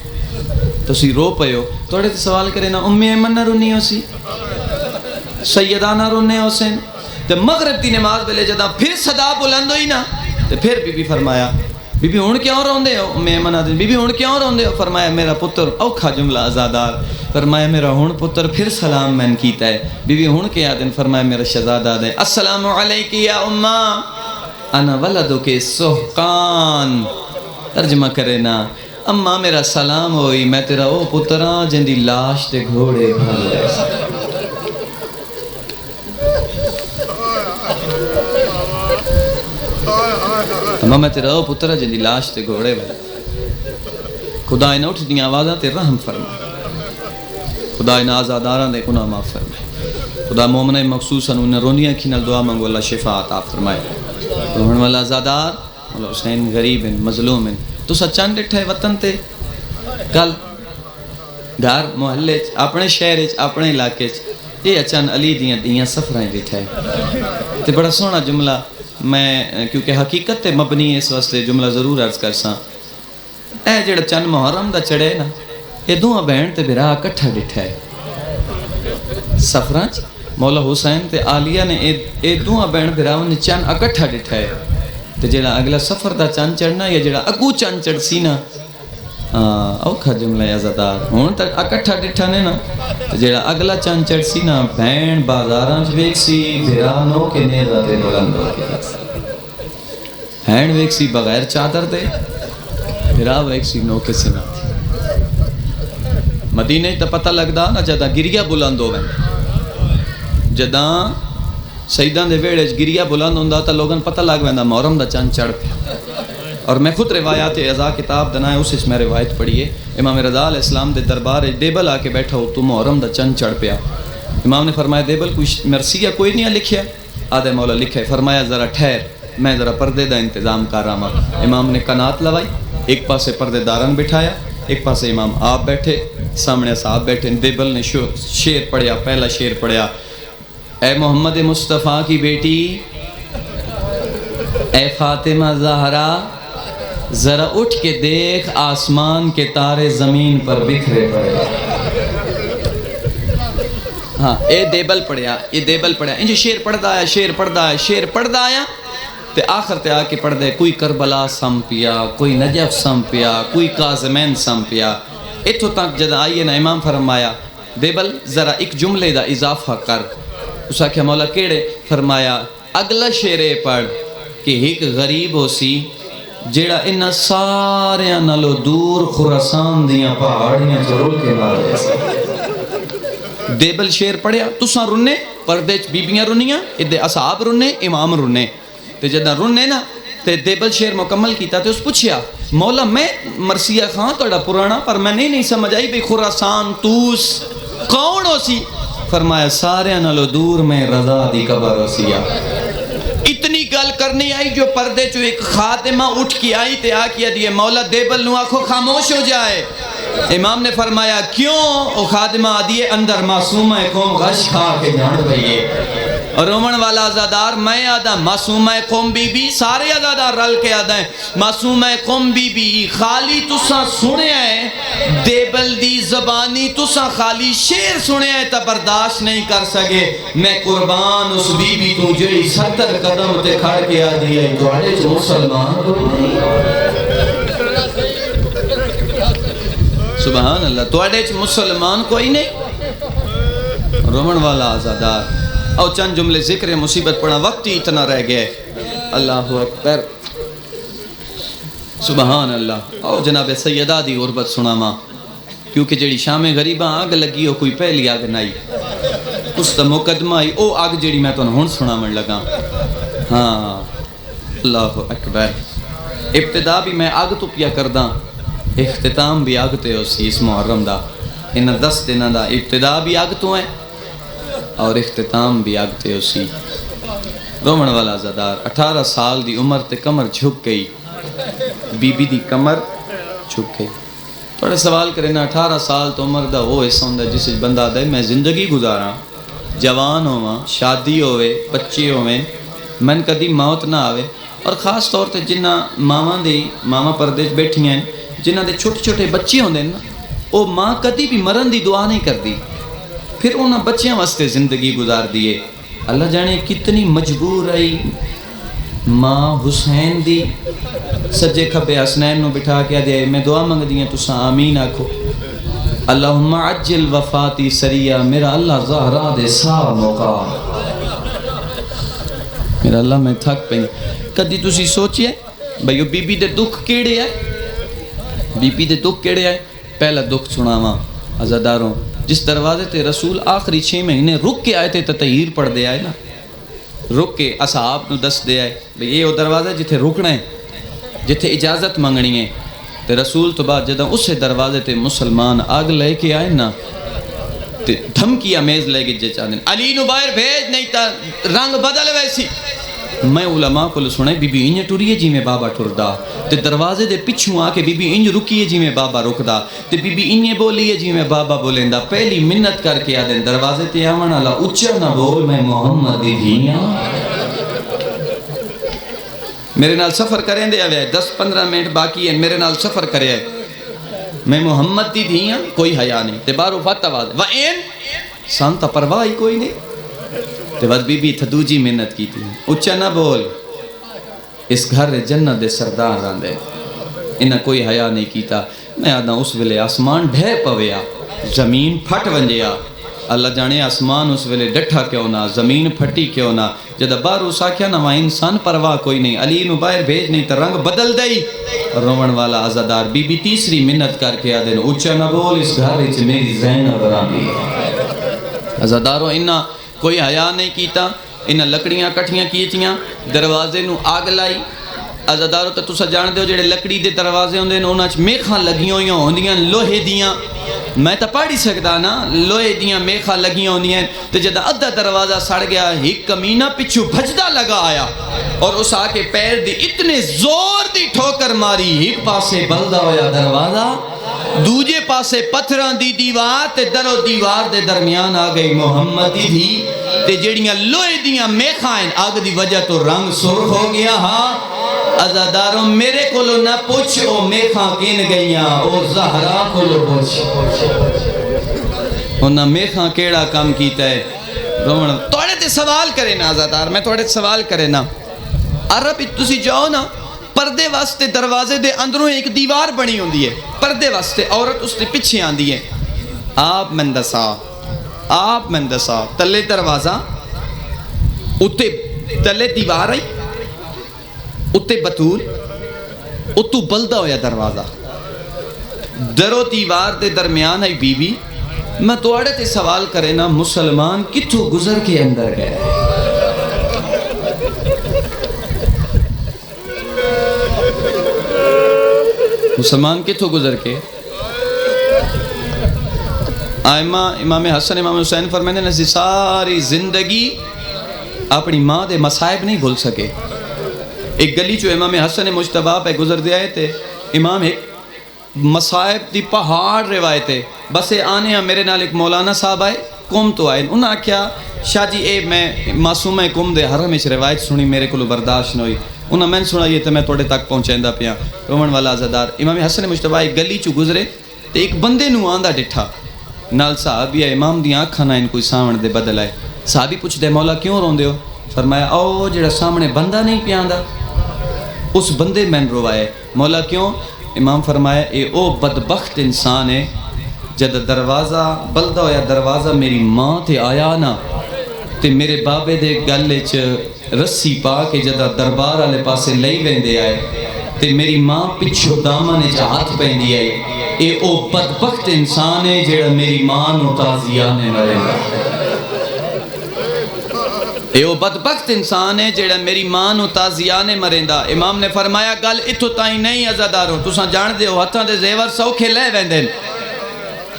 تسی رو پے ہو۔ توڑے تے سوال کرے نا ام ایمن نہ رونی ہو سی، سیدہ نہ رونے ہو سن، تے مغرب دی نماز ویلے جداں پھر صدا بلند ہوئی نا تے پھر بی بی فرمایا بی بی ہن کیوں روندے ہو؟ میں منع دے بی بی ہن کیوں روندے ہو؟ فرمایا میرا پتر اوکھا جملہ آزادار فرمایا میرا ہن پتر پھر سلام میں کیتا ہے بی بی ہن کیا دن فرمایا میرا شہزادہ دے السلام علیکی یا اماں انا ولدک سحقان ترجمہ کرے نا اماں میرا سلام ہوئی میں تیرا او پتراں جن دی لاش تے گھوڑے بھل لے اماں میں تیرا او پترا جن دی لاش تے گھوڑے بھل خدا انہیں اٹھ دیاں آوازاں تے رحم فرما خدا انہیں آزاداراں دے گناہ معاف فرمائے خدا مومنہ مخصوصاً انہیں روندیاں کھینال دعا منگو اللہ شفا عطا فرمائے روحن والا آزادار مولا حسین غریب ہیں مظلوم ہیں تو سچان ڈٹھا ہے وطن تے کل گھر محلے اپنے شہر اپنے علاقے یہ اچان علی دیاں سفرائیں ڈٹھا ہے تے بڑا سونا جملہ میں کیونکہ حقیقت تے مبنی اس واسطے جملہ ضرور عرض کرساں اے جڑا چند محرم دا چڑھے نا یہ دوہاں بہن تے برا کٹھا ڈٹھا ہے سفراں مولا حسین تے عالیہ نے اے دوہاں بہن بھراؤں نے چند اکٹھا ڈٹھا ہے تے جڑا اگلا سفر دا چند چڑھنا یا جڑا اگو چند چڑھ سی نا اوکھا جملہ عزادار ہون تک اکٹھا ڈٹھا نے نا تے جڑا اگلا چند چڑھ سی نا بہن بازاراں ویک سی بھرانوں کے نیزہ تے بلند ہو کے بہن ویک سی بغیر چادر دے بھرا ویک سی نو کے سنا تھی مدینہ تا پتہ لگدا نا جدا گریا بلند ہو گئے جداں سیدان دے ویڑے گریا بلند ہوندا تا لوگاں پتہ لگ ویندا محرم دا چند چڑھ پیا اور میں خود روایات اعزا کتاب دنا ہے اس میں روایت پڑھیے امام رضا علیہ السلام دے دربار دیبل آ کے بیٹھا ہو تو محرم دا چند چڑھ پیا امام نے فرمایا دیبل کوئی مرثیہ کوئی نہیں لکھیا آدھے مولا لکھا ہے فرمایا ذرا ٹھہر میں ذرا پردے دا انتظام کر رہا ہوں امام نے قنات لوائی ایک پاسے پردے دارن بٹھایا ایک پاسے امام آپ بیٹھے سامنے صاحب بیٹھے دیبل نے شعر پڑھیا پہلا شعر پڑھیا اے محمد مصطفیٰ کی بیٹی اے فاطمہ زہرا ذرا اٹھ کے دیکھ آسمان کے تارے زمین پر بکھرے پڑے ہاں اے دیبل پڑھیا یہ دیبل پڑھیا انجھے شعر پڑھدا ہے شعر پڑھدا ہے شعر پڑھدا ہے تے آخر تے آ کے پڑھ دے کوئی کربلا سم پیا کوئی نجف سم پیا کوئی کاظمین سم پیا اتھو تک جد آئیے نا امام فرمایا دیبل ذرا ایک جملے دا اضافہ کر اس آکھیا مولا کیڑے فرمایا اگلا شعرے پڑھ کہ ایک غریب ہو سی جیڑا انہا سارے نالو دور خراسان دیاں پہاڑیاں ضرور کے بارے سے دیبل شعر پڑھیا تساں رنے پردے بیبیاں رنیاں ادھے اصحاب رنے امام رنے تے جدہ رنے نا تے دیبل شعر مکمل کیتا تے اس پوچھیا مولا میں مرثیہ خان توڑا پرانا پر میں نہیں سمجھ آئی بھی خراسان توس کون ہو سی فرمایا سارے نالو دور میں رضا دی قبر ہو سیا اتنی گل کرنی آئی جو پردے چو ایک خاتمہ اٹھ کی آئی تے آ کیا دیئے مولا دیبل نو آنکھو خاموش ہو جائے امام نے فرمایا کیوں او خاتمہ آدیئے اندر معصومہ قوم غش کھا کے جان بھئیے اور رومن والا آزادار میں آدھا معصومہ قوم بی بی سارے آزادار رل کے آدھا ہیں معصومہ قوم بی بی خالی تساں سنے ہیں دیبل دی زبانی تساں خالی شیر سنے ہیں تا برداشت نہیں کر سکے میں قربان اس بی بی تو جڑی 70 قدم تے کھڑ کے آدھی ہے دوڑے جو مسلمان کو نہیں سبحان اللہ توڑے مسلمان کوئی نہیں رومن والا آزادار او چند جملے ذکر مصیبت پڑھا وقت ہی اتنا رہ گئے اللہ اکبر سبحان اللہ او جناب سیدہ دی غربت سنا ماں کیونکہ جڑی شام غریباں آگ لگی ہو کوئی پہلی آگ نائی اس تا مقدمہ ہی او آگ جڑی میں تو ہون سنا من لگا ہاں اللہ اکبر ابتدا بھی میں آگ تو پیا کرداں اختتام بھی آگ تے ہو سی اس محرم دا انہا 10 دنہ دا ابتدا بھی آگ تو ہیں اور اختتام بھی آگ تے ہو سی رومن والا زدار 18 سال دی عمر تے کمر جھک گئی بی بی دی کمر جھک گئی تھوڑے سوال کریں نا 18 سال تو عمر دا وہ ایسا ہوندہ جس بندہ دے میں زندگی گزارا جوان ہوواں شادی ہوئے بچے ہوئے من کدی موت نہ آوے اور خاص طور تے جنہ ماما پردے بیٹھی ہیں جنہ دے چھوٹے چھوٹے بچے ہوندے نا او ماں کدی بھی مرن دی دعا نہیں کر دی پھر انہاں بچیاں واسطے زندگی گزار دیئے اللہ جانے کتنی مجبور آئی ماں حسین دی سجے کھبے حسنین نو بٹھا کے دے میں دعا منگ دیاں تساں آمین آکھو اللہم عجل وفاتی سریہ میرا اللہ زہرا دے سا موقع میرا اللہ میں تھک پہنگ کدی تسی سوچئے بھائیو بی بی دے دکھ کیڑے آئے بی بی دے دکھ کیڑے آئے پہلا دکھ سناواں عزاداروں جس دروازے تے رسول آخری 6 مہینے رک کے آئے تے تطہیر پڑھ دے آئے نا رک کے اصحاب نو دس دے آئے بھئی یہ وہ دروازہ جتھے رکنا ہے جتھے اجازت منگنی ہے تے رسول تو بعد جدہ اسے دروازے تے مسلمان آگ لے کے آئے نا تے دھمکی امیز لے کے جے چاہنے علی نو باہر بھیج نہیں تا رنگ بدل ویسی میں علماء کو سنے بی بی انج ٹریے جی میں بابا ٹردا تے دروازے دے پچھوں آ کے بی بی انج رکیے جی میں بابا رکدا تے بی بی انج بولیے جی میں بابا بولیندا پہلی منت کر کے آدن دروازے تے آون والا اچا نہ بول میں محمد دی دھیاں میرے نال سفر کریں دے آوے 10-15 منٹ باقی ہیں میرے نال سفر کرے آئے میں محمد دی دھیاں کوئی حیا نہیں تے بارو فاتح واضح وَإِن سانتا پرواہی کوئی نہیں تے بعد بی بی تھدو جی محنت کی تھی اچھا نہ بول اس گھر جنت دے سردار راندے انہا کوئی حیا نہیں کیتا میں آدھا اس ویلے آسمان ڈھے پویا زمین پھٹ ونجیا اللہ جانے آسمان اس ویلے ڈٹھا کیوں نہ زمین پھٹی کیوں نہ جدہ بارو ساکھیا نہ وہاں انسان پرواہ کوئی نہیں علی نو باہر بھیج نہیں تا رنگ بدل دئی رومن والا عزادار بی بی تیسری منت کر کے آدھے اچھا نہ بول اس گھر وچ میری زینب راندی عزاداروں انہا کوئی حیا نہیں کیتا انہا لکڑیاں کٹھیاں کیتیاں دروازے نو آگ لائی عزاداروں تو تسا جان دے ہو جڑے لکڑی دے دروازے ہوندے نے انہاں چ میخاں لگیاں ہویاں ہوندیاں لوہے دیاں میں تا پڑھ ہی سکدا نا لوہے دیاں میخاں لگیاں ہوندیاں تے جدہ ادھا دروازہ سڑ گیا ایک کمینہ پچھو بھجدا لگا آیا اور اس آ کے پیر دی اتنے زور دی ٹھوکر ماری ایک پاسے بلدا ہویا دروازہ دوجے پاسے پتھراں دی دیوار تے در و دیوار دے درمیان آ گئی محمد دی تے جڑیاں لوہے دیاں میخاں آگ دی وجہ تو رنگ سرخ ہو گیا ہاں عزاداروں میرے کولو نہ پوچھ او میخاں کین گئیاں او زہرا کولو پوچھ انہاں میخاں کیڑا کام کیتا ہے رومن توڑے تے سوال کرے نا عزادار میں توڑے تے سوال کرے نا عرب تسی جاؤ نا پردے واسطے دروازے دے اندروں ایک دیوار بنی ہوندی ہے پردے واسطے عورت اس نے پیچھے آندی ہے آپ مندسا تلے دروازہ اتے تلے دیوار آئی اتے بطول اتو بلدہ ہویا دروازہ درو دیوار دے درمیان آئی بی بی میں توڑے تے سوال کرے نا مسلمان کتھو گزر کے اندر گئے مسلمان کتھو گزر کے آئمہ امام حسن امام حسین فرمائنے نسی ساری زندگی اپنی ماں دے مصائب نہیں بھول سکے ایک گلی جو امام حسن مجتبہ پہ گزر دے آئے تھے امام ایک مصائب دی پہاڑ روایتے بس آنے ہیں میرے نال ایک مولانا صاحب آئے قوم تو آئے انہاں کیا شاہ جی اے میں معصومہ قوم دے حرم اچھ روایت سنی میرے کو برداشت نہ ہوئی انہاں میں سنا یہ تو میں توڑے تک پہنچیں دا پیا رومن والا عزادار امام حسن مجتبہ ایک گلی چو گزرے تو ایک بندے نو آندہ ڈٹھا نال صاحب یا امام دی آنکھاں نہ ان کوئی سامن دے بدل آئے صحابی پوچھ دے مولا کیوں رون دے ہو فرمایا او جڑا سامنے بندہ نہیں پیاندہ اس بندے میں روائے مولا کیوں امام فرمایا اے او بدبخت انسان ہے جد دروازہ بلدہ ہویا دروازہ میری ماں تے آیا نا تے میرے بابے دے گلے چ رسی پا کے جدہ دربار والے پاسے لئی ویندے آئے تے میری ماں پچھو دامنے چ ہاتھ پہندی آئی اے او بدبخت انسان ہے جڑا میری ماں نو تازیانے مرے گا اے او بدبخت انسان ہے جڑا میری ماں نو تازیانے مریندا امام نے فرمایا گل اتھو تائیں نہیں عزاداروں تساں جان دے ہو ہتھاں دے زیور سوکھے لے ویندن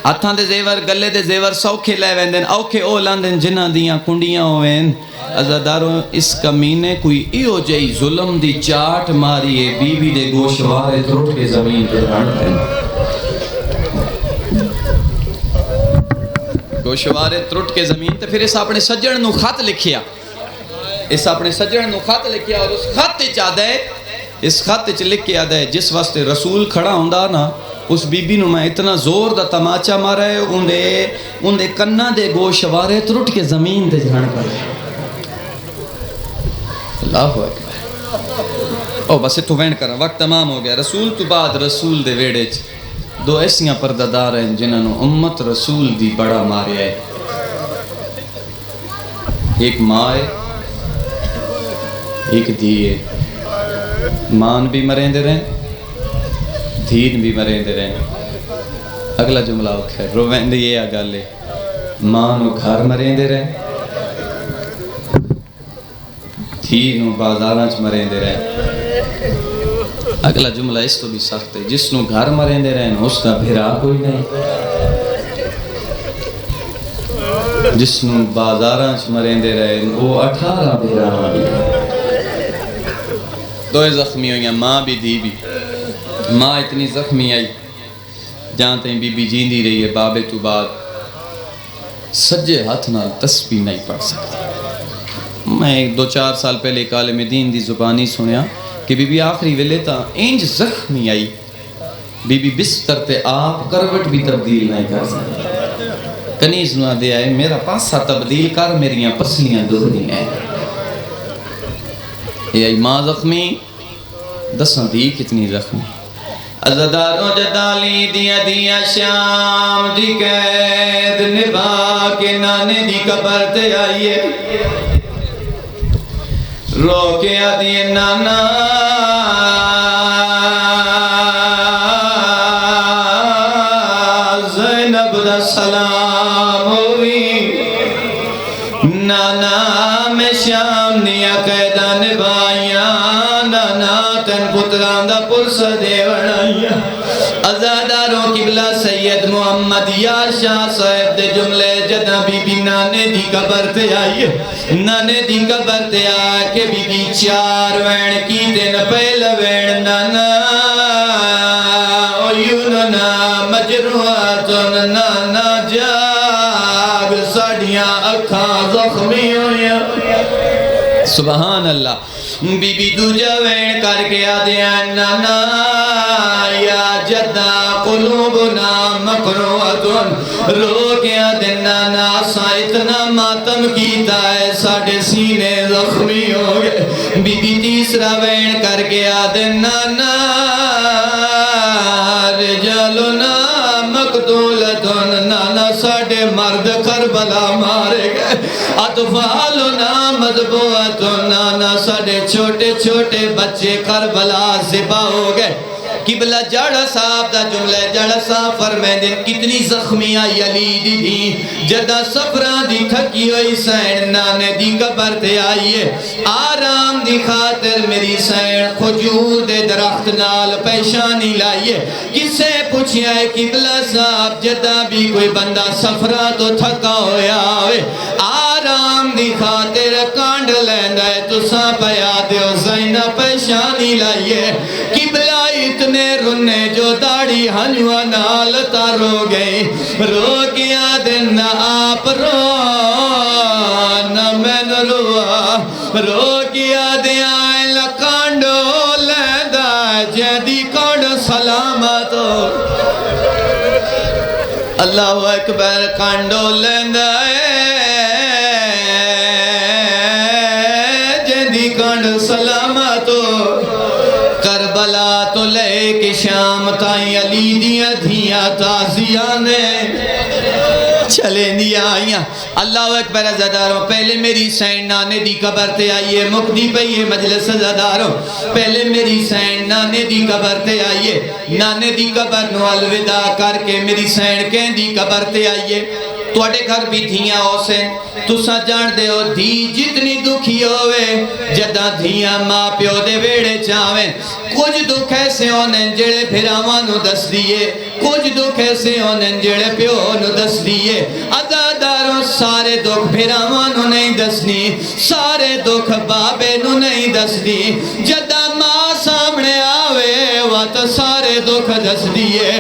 ہتھاں دے زیور گلے دے زیور سوکھے لے ویندن اوکھے او لاندن جنہاں دیاں کنڈیاں ہوئیں عزاداروں اس کمینے کوئی ایو جئی ظلم دی چاٹ ماری ہے بی بی دے گوشوارے ترٹ کے زمین پہ رہنتے ہیں گوشوارے ترٹ کے زمین تے پھر اس اپنے سجن نو خط لکھیا اس اپنے سجن نو خط لکھیا اور اس خط چاہدہ ہے اس خط چ لکھ کے آدھا ہے جس واسطے رسول کھڑا ہوندہ نا اس بی بی نو میں اتنا زور دا تماچا مارا ہے اندے کنہ دے گوشوارے ترٹ کے زمین دے جھان پر ہے اللہ اکبر. او بس تو وین کرا وقت تمام ہو گیا. رسول تو بعد رسول دے ویڑے چ دو ایسیاں پردادار ہیں جنہاں نو امت رسول دی بڑا ماریا ہے. ایک ماں ہے ایک دھی ہے. مان بھی مرین دے رہے دھین بھی مرین دے رہے. اگلا جملہ ہے روین دے یہ آگالے ماں نو گھر مرین دے رہے دھین بازاراں چ مرین دے رہے. اگلا جملہ اس تو بھی سخت ہے جس نو گھر مرین دے رہے ہیں اس کا بھیرا کوئی نہیں. جس نو بازاراں چ مرین دے رہے ہیں وہ 18 بھیرا بھی. دو زخمی ہوئی ہیں ماں بھی دھی بھی. ماں اتنی زخمی آئی جہاں تین بی بی جیندی رہی ہے بابے تو بعد سجے ہاتھ نال تسبیح نہیں پڑھ سکتی. میں 2-4 سال پہلے ایک عالم دین دی زبانی سنیا کہ بی بی آخری ویلے تا انج زخمی آئی بی بی بستر تے آپ کروٹ بھی تبدیل نہیں کر سکتی. کنیز نہ دے آئے میرا پاسا تبدیل کر میریاں پسلیاں دھڑی ہیں. یہ آئی ماں زخمی دساں دی کتنی زخمی. عزاداروں جدالی دیا دیا شام دی قید نبھا کے نانے دی قبر تے آئیے رو کے آدھی نانا زینب دا سلام ہوئی. نانا میں شام نیا قیدہ نبھائیاں نانا تن پتران دا پرسہ دے بڑھائیاں. عزاداروں قبلہ سید محمد یار شاہ صاحب دے جملے جدہ بی بی نانے دی قبر تے آئیے. نانے دی قبر تے آکے بی بی 4 وین کی دن پہل وین نانا عیوننا مجروحاتن نانا جاگ ساڑیاں اکھاں زخمی ہویا. سبحان اللہ. بی بی دوجہ وین کر کے آدھیا نانا یا جدہ قلوبنا مقروعتن رو کے آدھے نانا سا اتنا ماتم کیتا ہے ساڑھے سینے زخمی ہو گئے. بی بی تیسرا وین کر کے آدھے نانا رجالنا مقتولتن نانا ساڑھے مرد کربلا مارے گئے. اطفالنا مذبوعتن نانا ساڑھے چھوٹے چھوٹے بچے کربلا ذبح ہو گئے. قبلہ جڑا صاحب دا جملہ جڑا صاحب فرمائے دن کتنی زخمی آئی علی دی دی جدہ سفران دی تھکی ہوئی سین نانے دی قبر تے آئیے. آرام دی خاطر میری سین خجور دے درخت نال پیشانی لائیے. کسے پوچھیا ہے قبلہ صاحب جدہ بھی کوئی بندہ سفران تو تھکا ہویا ہوئے آرام دی خاطر کانڈ لیندہ ہے تو ساں پیا دیو زینہ پیشانی لائیے. قبلہ اتنے رنے جو داڑی ہنوا نال تارو گئی رو کیا دن آپ رو نہ میں نلوا رو کیا دیا لکانڈو لیندہ جیدی کانڈ سلامت اللہ اکبر کانڈو لیندہ جیدی کانڈ سلامت کربلا تو لے کے شام تائیں علی دیا دھیا تازیانے چلے دیا آئیاں. اللہ اکبر عزاداروں پہلے میری سین نانے دی قبر تے آئیے مقدی پہیے مجلس عزاداروں پہلے میری سین نانے دی قبر تے آئیے. نانے دی قبر نو الوداع کر کے میری سین کہیں دی قبر تے آئیے. توڑے گھر بھی دھیاں ہو سن تو سا جان دے ہو دھی جتنی دکھی ہوئے جدہ دھیاں ماں پیو دے ویڑے چاہویں. کچھ دکھ ایسے ہونے جڑے پھراوانو دس دیئے کچھ دکھ ایسے ہونے جڑے پیو نو دس دیئے. عزاداروں سارے دکھ پھراوانو نہیں دسنی سارے دکھ بابے نو نہیں دس دی. جدہ ماں سامنے آوے وات سارے دکھ دس دیئے.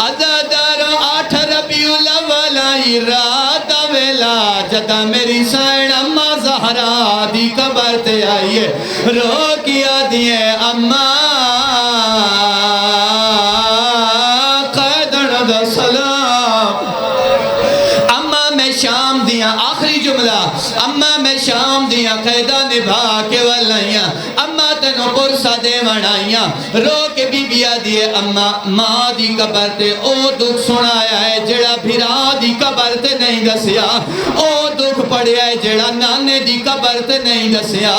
عزاداروں 8 ربیع الاول آئی رات ویلا جدہ میری سائن اماں زہرا دی قبر تے آئیے رو کیا دیئے اماں قیدن دا سلام. اماں میں شام دی دیاں آخری جملہ اما میں شام دیاں قیدہ نبھا کے والائیاں اما تنو پرسا دے منائیاں رو کے بی بیا دیے اما ماں دی قبر تے او دکھ سنایا ہے جڑا بھرا دی قبر تے نہیں دسیا او دکھ پڑیا ہے جڑا نانے دی قبر تے نہیں دسیا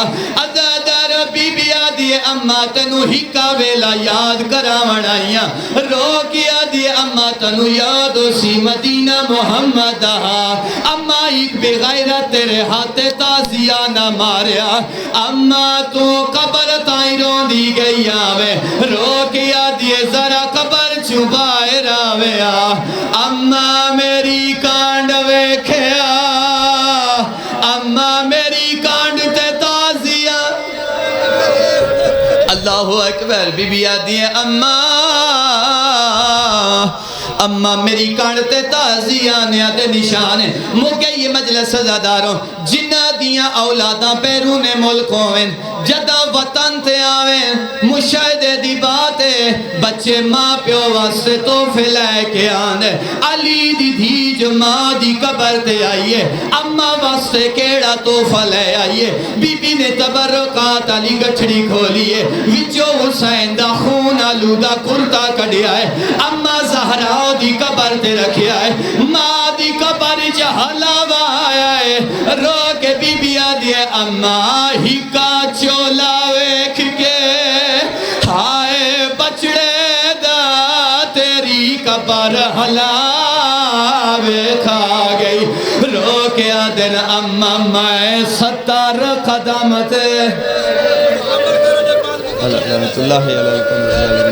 ازادار بی بیا دیے اما تنو ہکا ویلا یاد کرا منائیاں رو کیا دیے اما تنو یاد سی مدینہ محمد اما ایک بغیرت تیرے ہاتھ تازیہ نہ ماریا اما تو قبر تائیں رون دی گئی آوے رو کیا دیے ذرا قبر چھپائے راوے اما میری کانڈ ویکھیا اما میری کانڈ تے تازیہ اللہ اکبر بی بی آدھی ہے اما میری کانڈتے تازیاں تے نشان ہے موقع یہ مجلس سزاداروں جنہ دیاں اولاداں پیرون ملک ہوئیں جدہ وطن تے آویں مشاہدے دی باتیں بچے ماں پیو واسطے توفے لے کے آنے علی دی دھی جو ماں دی قبر تے آئیے اما واسطے کیڑا توفہ لے آئیے بی بی نے تبرکات علی گٹھڑی کھولیے وچو حسین دا خون آلودہ کرتا کڑیا ہے اما زہرا دی قبر تے رکھیا ہے ماں دی قبر جہلا آیا ہے رو کے بی بی آدھی ہے اما ہی کا چولا ویکھ کے ہائے بچڑے دا تیری قبر ہلا ویکھا گئی رو کے آدھن اما میں 70 قدم تے اللہ علیکم